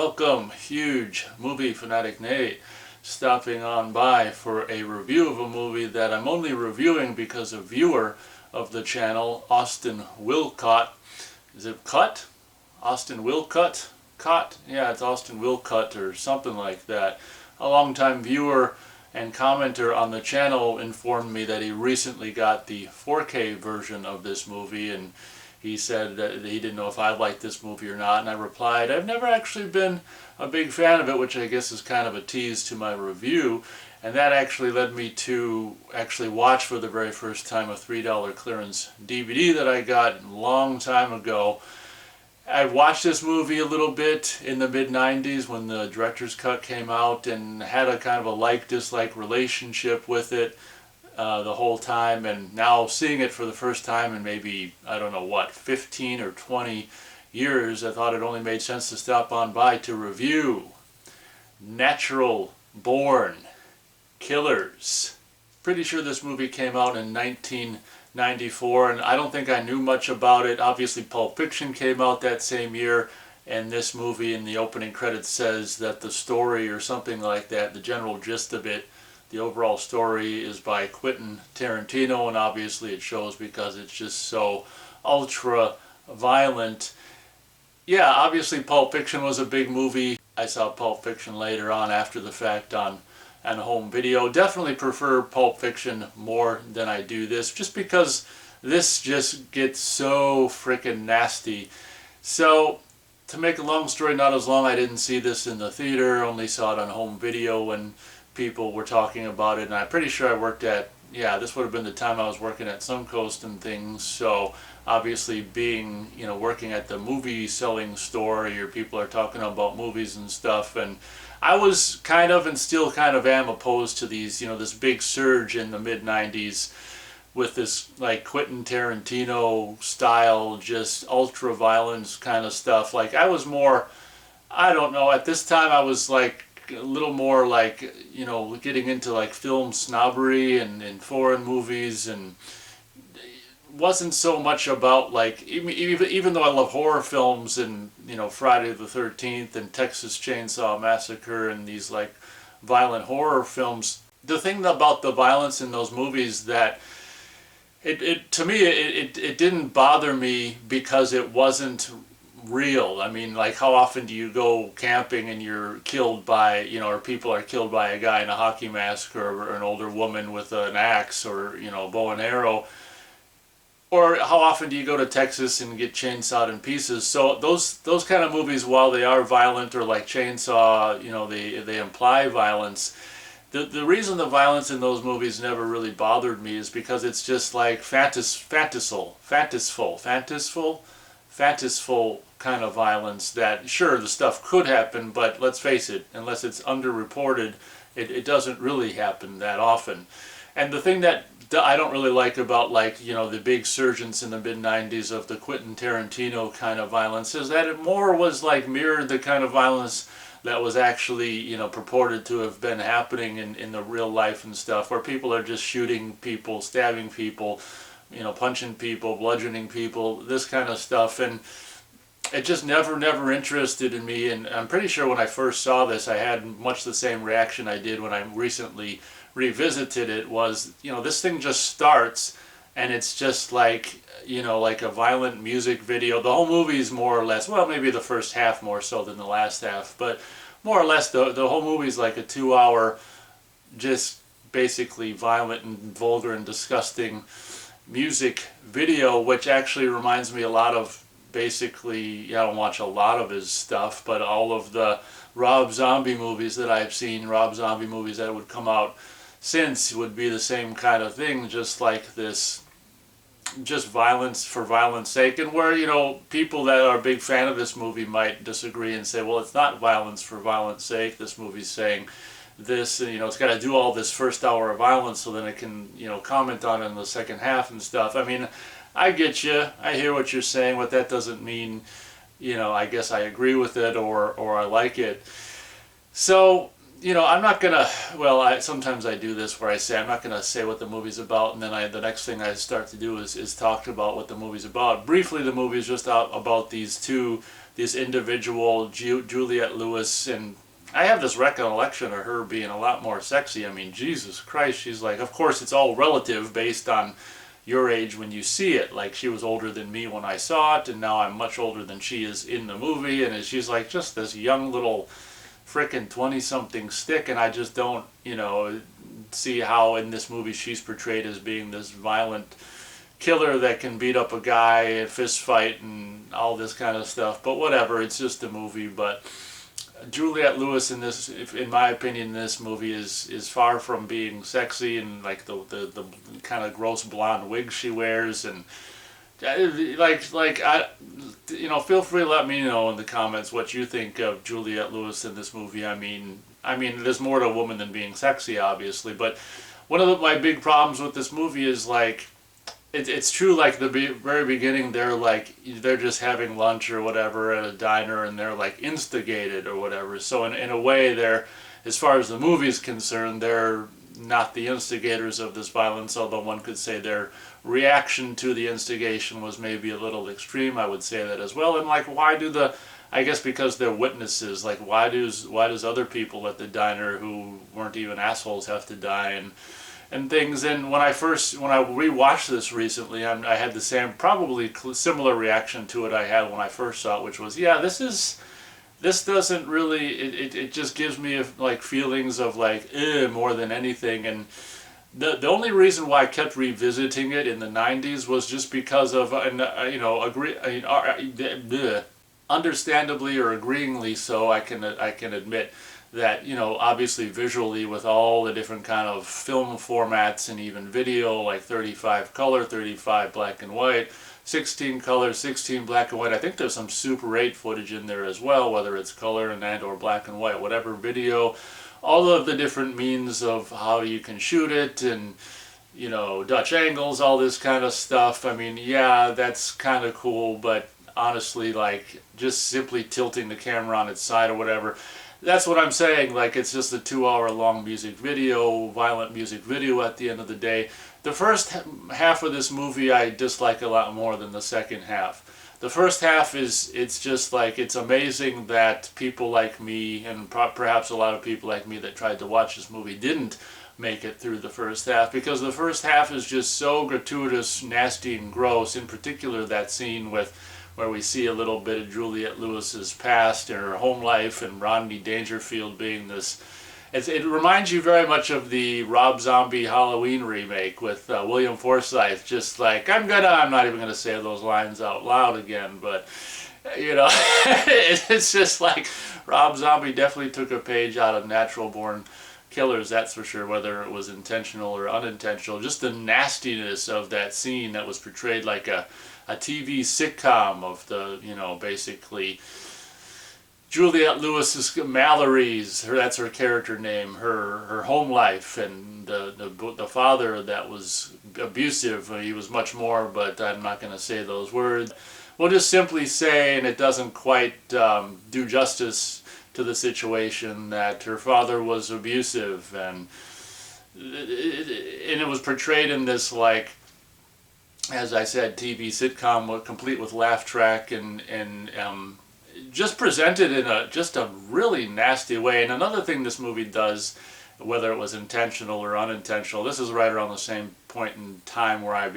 Welcome, huge movie fanatic Nate, stopping on by for a review of a movie that I'm only reviewing because a viewer of the channel, Austin Wilcott, is it Cut? Austin Wilcott? Cott? Yeah, it's Austin Wilcott or something like that. A longtime viewer and commenter on the channel informed me that he recently got the 4K version of this movie, and he said that he didn't know if I liked this movie or not, and I replied, I've never actually been a big fan of it, which I guess is kind of a tease to my review, and that actually led me to actually watch for the very first time a $3 clearance DVD that I got a long time ago. I watched this movie a little bit in the mid-90s when the director's cut came out and had a kind of a like-dislike relationship with it the whole time, and now seeing it for the first time in maybe, I don't know what, 15 or 20 years, I thought it only made sense to stop on by to review Natural Born Killers. Pretty sure this movie came out in 1994, and I don't think I knew much about it. Obviously Pulp Fiction came out that same year, and this movie in the opening credits says that the story or something like that, the general gist of it, the overall story is by Quentin Tarantino, and obviously it shows because it's just so ultra violent. Yeah, obviously Pulp Fiction was a big movie. I saw Pulp Fiction later on after the fact on home video. Definitely prefer Pulp Fiction more than I do this, just because this just gets so freaking nasty. So, to make a long story not as long, I didn't see this in the theater, only saw it on home video when people were talking about it, and I'm pretty sure I worked at, this would have been the time I was working at Suncoast and things, so obviously being, working at the movie selling store, your people are talking about movies and stuff, and I was kind of and still kind of am opposed to these, this big surge in the mid-90s with this like Quentin Tarantino style, just ultra violence kind of stuff. Like I was more, I don't know, at this time I was like a little more like, getting into like film snobbery and foreign movies, and wasn't so much about like, even though I love horror films and, Friday the 13th and Texas Chainsaw Massacre and these like violent horror films, the thing about the violence in those movies that to me it didn't bother me because it wasn't real. I mean, like how often do you go camping and you're killed by, or people are killed by a guy in a hockey mask or an older woman with an axe or, bow and arrow? Or how often do you go to Texas and get chainsawed in pieces? So those kind of movies, while they are violent or like Chainsaw, they imply violence. The reason the violence in those movies never really bothered me is because it's just like fantasful kind of violence that, sure, the stuff could happen, but let's face it, unless it's underreported, it doesn't really happen that often. And the thing that I don't really like about, like, the big surgence in the mid-90s of the Quentin Tarantino kind of violence is that it more was like mirrored the kind of violence that was actually, purported to have been happening in the real life and stuff, where people are just shooting people, stabbing people, punching people, bludgeoning people, this kind of stuff. And it just never interested in me, and I'm pretty sure when I first saw this I had much the same reaction I did when I recently revisited it. Was, this thing just starts and it's just like, like a violent music video. The whole movie is more or less, well, maybe the first half more so than the last half, but more or less the whole movie is like a 2-hour just basically violent and vulgar and disgusting music video, which actually reminds me a lot of, basically, I don't watch a lot of his stuff, but all of the Rob Zombie movies that I've seen, Rob Zombie movies that would come out since, would be the same kind of thing, just like this, just violence for violence sake, and where, people that are a big fan of this movie might disagree and say, well, it's not violence for violence sake, this movie's saying this, and, it's got to do all this first hour of violence so then it can, comment on it in the second half and stuff. I mean, I get you, I hear what you're saying, but that doesn't mean, I guess I agree with it or I like it. So, I'm not gonna. Well, sometimes I do this where I say I'm not gonna say what the movie's about, and then the next thing I start to do is talk about what the movie's about. Briefly, the movie is just about this individual Juliette Lewis, and I have this recollection of her being a lot more sexy. I mean, Jesus Christ, she's like, of course, it's all relative based on your age when you see it. Like, she was older than me when I saw it, and now I'm much older than she is in the movie, and she's like just this young little frickin' 20-something stick, and I just don't, see how in this movie she's portrayed as being this violent killer that can beat up a guy and fist fight and all this kind of stuff. But whatever, it's just a movie. But Juliette Lewis in this, in my opinion, in this movie is far from being sexy, and like the kind of gross blonde wig she wears, and feel free to let me know in the comments what you think of Juliette Lewis in this movie. I mean, there's more to a woman than being sexy, obviously, but one of my big problems with this movie is like, it's true, like the very beginning, they're just having lunch or whatever at a diner, and they're like instigated or whatever. So in a way, as far as the movie is concerned, they're not the instigators of this violence, although one could say their reaction to the instigation was maybe a little extreme. I would say that as well. And like, I guess because they're witnesses, like why does other people at the diner who weren't even assholes have to die, and things. And when I rewatched this recently, I had the same, probably similar reaction to it I had when I first saw it, which was, yeah, this doesn't really, it just gives me like feelings of like, more than anything. And the only reason why I kept revisiting it in the 90s was just because of, understandably or agreeingly so, I can admit that, obviously visually, with all the different kind of film formats and even video, like 35 color, 35 black and white, 16 color, 16 black and white. I think there's some Super 8 footage in there as well, whether it's color and or black and white, whatever video, all of the different means of how you can shoot it, and Dutch angles, all this kind of stuff. I mean, yeah, that's kind of cool, but honestly, like, just simply tilting the camera on its side or whatever, that's what I'm saying. Like, it's just a 2-hour long music video, violent music video at the end of the day. The first half of this movie I dislike a lot more than the second half. The first half it's just like, it's amazing that people like me, and perhaps a lot of people like me that tried to watch this movie, didn't make it through the first half, because the first half is just so gratuitous, nasty, and gross. In particular, that scene where we see a little bit of Juliette Lewis's past and her home life, and Rodney Dangerfield being this. It reminds you very much of the Rob Zombie Halloween remake with William Forsythe. Just like, I'm not even gonna say those lines out loud again, but it's just like Rob Zombie definitely took a page out of Natural Born Killers, that's for sure, whether it was intentional or unintentional. Just the nastiness of that scene that was portrayed like a TV sitcom of the, basically Juliette Lewis's Mallory's, that's her character name, her home life, and the father that was abusive. He was much more, but I'm not going to say those words. We'll just simply say, and it doesn't quite do justice to the situation, that her father was abusive, and it was portrayed in this, like, as I said, TV sitcom complete with laugh track, and just presented in a really nasty way. And another thing this movie does, whether it was intentional or unintentional, this is right around the same point in time where I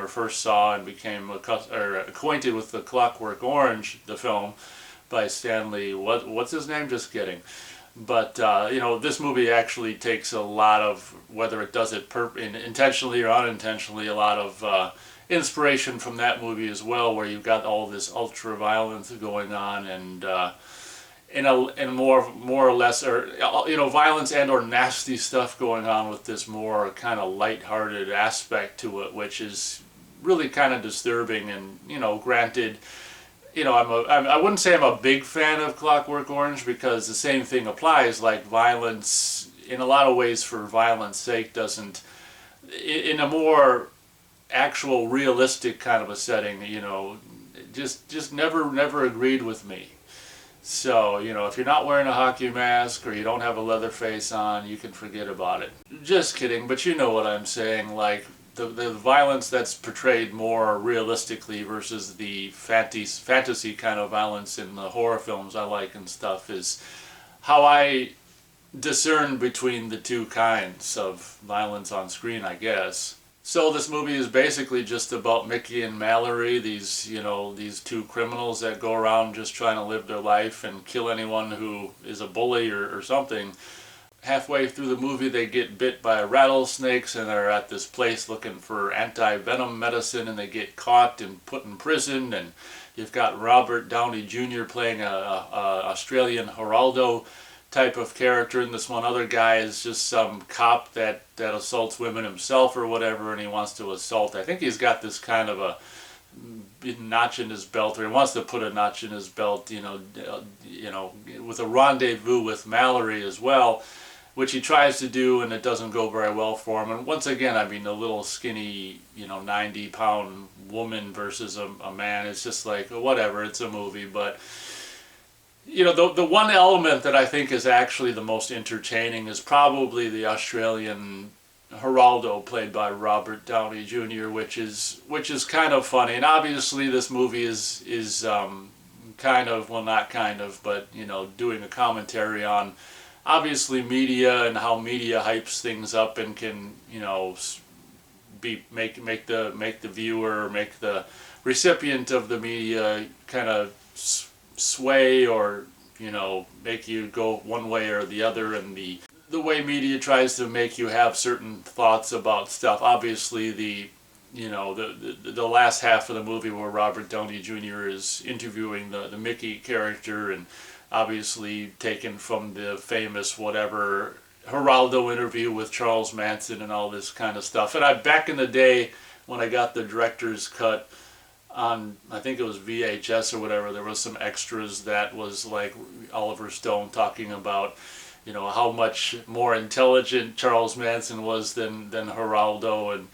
first saw and became acquainted with The Clockwork Orange, the film by Stanley, what's his name? Just kidding. But this movie actually takes a lot of, whether it does it intentionally or unintentionally, a lot of inspiration from that movie as well, where you've got all this ultra violence going on, and in more or less, or violence and or nasty stuff going on with this more kind of lighthearted aspect to it, which is really kind of disturbing. And granted, I wouldn't say I'm a big fan of Clockwork Orange, because the same thing applies. Like, violence, in a lot of ways, for violence sake, doesn't, in a more actual realistic kind of a setting, just never agreed with me. So, if you're not wearing a hockey mask or you don't have a leather face on, you can forget about it. Just kidding, but you know what I'm saying. Like, the violence that's portrayed more realistically versus the fantasy kind of violence in the horror films I like and stuff is how I discern between the two kinds of violence on screen, I guess. So this movie is basically just about Mickey and Mallory, these two criminals that go around just trying to live their life and kill anyone who is a bully or something. Halfway through the movie they get bit by rattlesnakes and are at this place looking for anti-venom medicine, and they get caught and put in prison, and you've got Robert Downey Jr. playing a Australian Geraldo type of character, and this one other guy is just some cop that assaults women himself or whatever, and he wants to assault. I think he's got this kind of a notch in his belt, or he wants to put a notch in his belt, with a rendezvous with Mallory as well, which he tries to do, and it doesn't go very well for him. And once again, I mean, a little skinny, 90-pound woman versus a man, it's just like, whatever, it's a movie. But the one element that I think is actually the most entertaining is probably the Australian Geraldo, played by Robert Downey Jr., which is kind of funny. And obviously this movie is kind of, well, not kind of, but doing a commentary on obviously media and how media hypes things up and can make the viewer, make the recipient of the media kind of sway or make you go one way or the other, and the way media tries to make you have certain thoughts about stuff. Obviously the last half of the movie where Robert Downey Jr. is interviewing the Mickey character, and obviously taken from the famous whatever Geraldo interview with Charles Manson and all this kind of stuff. And back in the day when I got the director's cut on, I think it was VHS or whatever, there was some extras that was like Oliver Stone talking about how much more intelligent Charles Manson was than Geraldo, and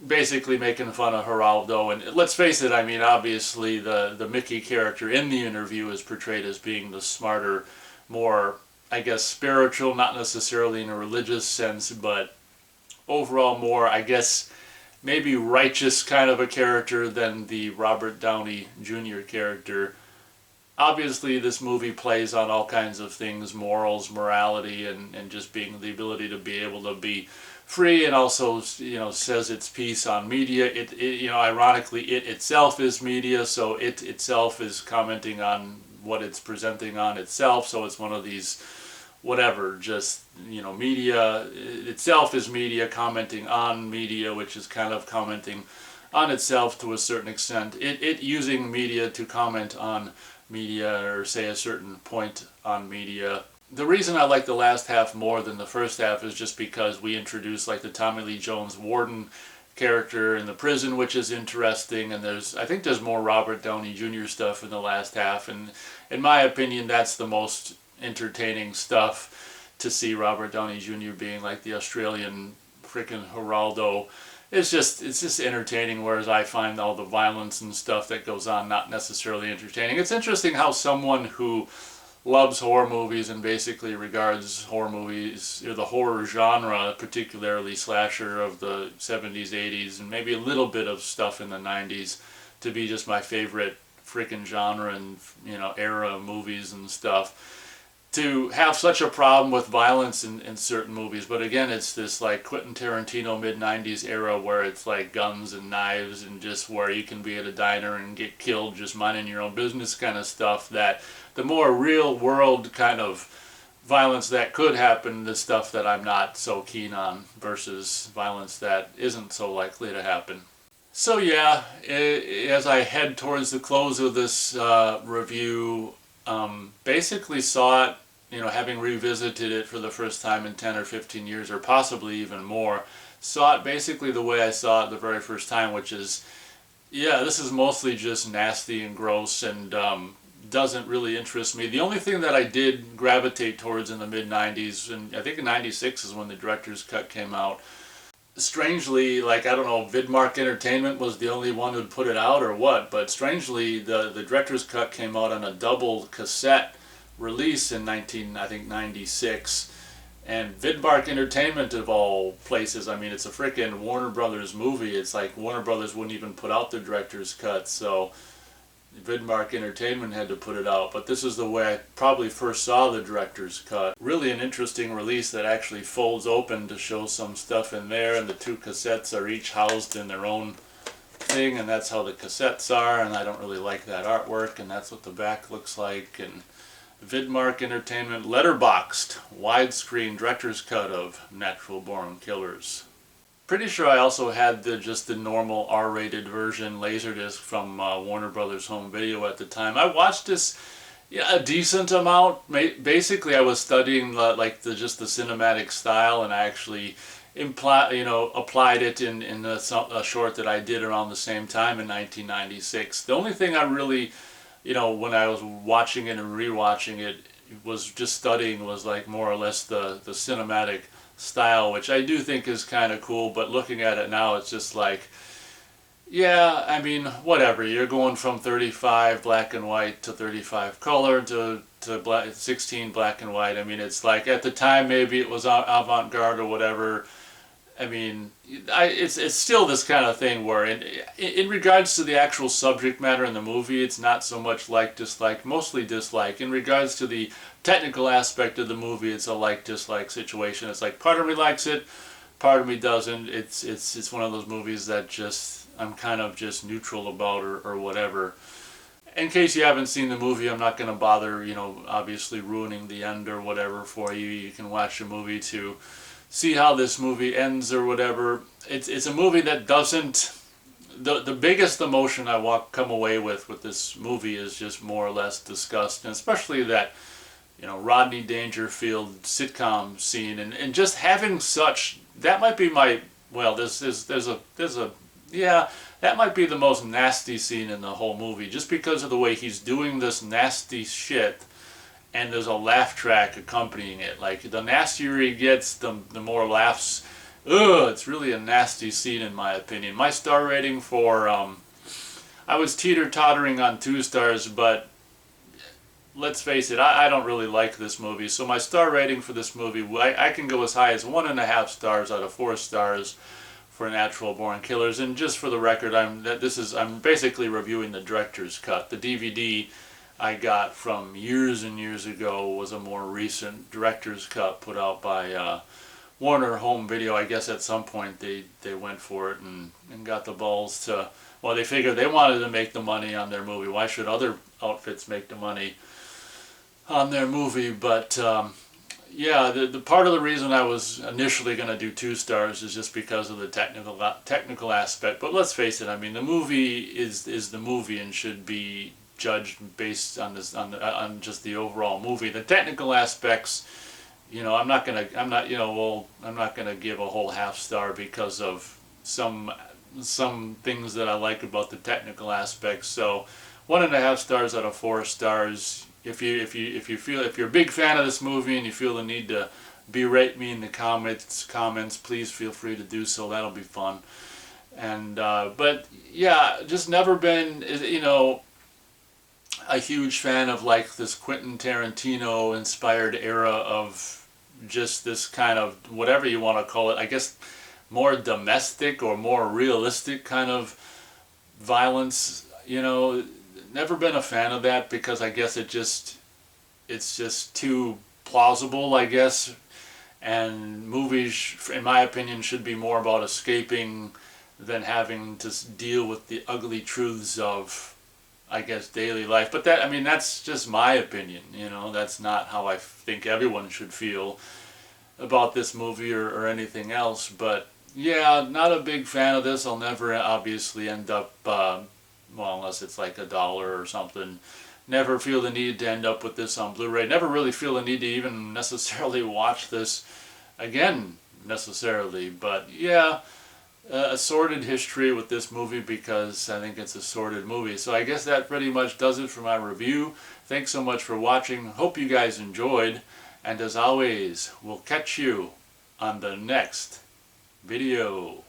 basically making fun of Geraldo. And let's face it, I mean, obviously the Mickey character in the interview is portrayed as being the smarter, more, I guess, spiritual, not necessarily in a religious sense, but overall more, I guess, maybe righteous kind of a character than the Robert Downey Jr. character. Obviously this movie plays on all kinds of things, morals, morality, and just being the ability to be able to be free, and also says its piece on media. It ironically, it itself is media, so it itself is commenting on what it's presenting on itself. So it's one of these whatever, just media itself is media commenting on media, which is kind of commenting on itself to a certain extent. It using media to comment on media, or say a certain point on media. The reason I like the last half more than the first half is just because we introduce like the Tommy Lee Jones warden character in the prison, which is interesting, and I think there's more Robert Downey Jr. stuff in the last half, and in my opinion that's the most entertaining stuff, to see Robert Downey Jr. being like the Australian freaking Geraldo. It's just entertaining, whereas I find all the violence and stuff that goes on not necessarily entertaining. It's interesting how someone who loves horror movies and basically regards horror movies, or the horror genre, particularly slasher of the 70s, 80s, and maybe a little bit of stuff in the 90s, to be just my favorite freaking genre and era of movies and stuff, to have such a problem with violence in certain movies. But again, it's this like Quentin Tarantino mid-90s era where it's like guns and knives and just where you can be at a diner and get killed just minding your own business kind of stuff, that the more real world kind of violence that could happen, the stuff that I'm not so keen on, versus violence that isn't so likely to happen. So yeah, as I head towards the close of this review, basically saw it, having revisited it for the first time in 10 or 15 years, or possibly even more, saw it basically the way I saw it the very first time, which is, yeah, this is mostly just nasty and gross, and doesn't really interest me. The only thing that I did gravitate towards in the mid-90s, and I think in 96 is when the director's cut came out, strangely, like, I don't know, Vidmark Entertainment was the only one who'd put it out or what, but strangely, the director's cut came out on a double cassette release in 1996. And Vidmark Entertainment, of all places, I mean, it's a frickin' Warner Brothers movie. It's like Warner Brothers wouldn't even put out the director's cut, so Vidmark Entertainment had to put it out. But this is the way I probably first saw the director's cut. Really an interesting release that actually folds open to show some stuff in there, and the two cassettes are each housed in their own thing, and that's how the cassettes are, and I don't really like that artwork, and that's what the back looks like. And Vidmark Entertainment letterboxed widescreen director's cut of Natural Born Killers. Pretty sure I also had just the normal R-rated version Laserdisc from Warner Brothers Home Video at the time. I watched this a decent amount. Basically, I was studying just the cinematic style, and I actually applied it in a short that I did around the same time in 1996. The only thing I really, when I was watching it and rewatching it, was just studying was like more or less the cinematic style, which I do think is kind of cool, but looking at it now, it's just like, yeah, I mean, whatever. You're going from 35 black and white to 35 color to 16 black and white. I mean, it's like, at the time, maybe it was avant-garde or whatever. I mean, it's still this kind of thing where in regards to the actual subject matter in the movie, it's not so much like dislike, mostly dislike. In regards to the technical aspect of the movie, it's a like-dislike situation. It's like part of me likes it, part of me doesn't. It's one of those movies that just I'm kind of just neutral about or whatever. In case you haven't seen the movie, I'm not going to bother, obviously ruining the end or whatever for you. You can watch the movie to see how this movie ends or whatever. It's a movie that doesn't... The biggest emotion I come away with this movie is just more or less disgust, and especially that, Rodney Dangerfield sitcom scene, and just having such... That might be my... Well, yeah, that might be the most nasty scene in the whole movie, just because of the way he's doing this nasty shit, and there's a laugh track accompanying it. Like, the nastier he gets, the more laughs. Ugh, it's really a nasty scene in my opinion. My star rating for, I was teeter-tottering on 2 stars, but let's face it, I don't really like this movie. So my star rating for this movie, I can go as high as 1.5 stars out of 4 stars for Natural Born Killers. And just for the record, I'm basically reviewing the director's cut. The DVD I got from years and years ago was a more recent director's cut put out by Warner Home Video. I guess at some point they went for it and got the balls to, well, they figured they wanted to make the money on their movie. Why should other outfits make the money on their movie? But yeah, the part of the reason I was initially going to do 2 stars is just because of the technical aspect. But let's face it, I mean, the movie is the movie and should be judged based on just the overall movie. The technical aspects, I'm not gonna give a whole half star because of some things that I like about the technical aspects. So 1.5 stars out of 4 stars. If you're a big fan of this movie and you feel the need to berate me in the comments, please feel free to do so. That'll be fun. And but yeah, just never been a huge fan of like this Quentin Tarantino inspired era of just this kind of, whatever you want to call it, I guess more domestic or more realistic kind of violence. Never been a fan of that because I guess it's just too plausible, I guess. And movies, in my opinion, should be more about escaping than having to deal with the ugly truths of, I guess, daily life. But that's just my opinion, that's not how I think everyone should feel about this movie or anything else. But yeah, not a big fan of this. I'll never obviously end up, well, unless it's like $1 or something, never feel the need to end up with this on Blu-ray. Never really feel the need to even necessarily watch this again, necessarily. But yeah, a sordid history with this movie because I think it's a sordid movie. So I guess that pretty much does it for my review. Thanks so much for watching. Hope you guys enjoyed. And as always, we'll catch you on the next video.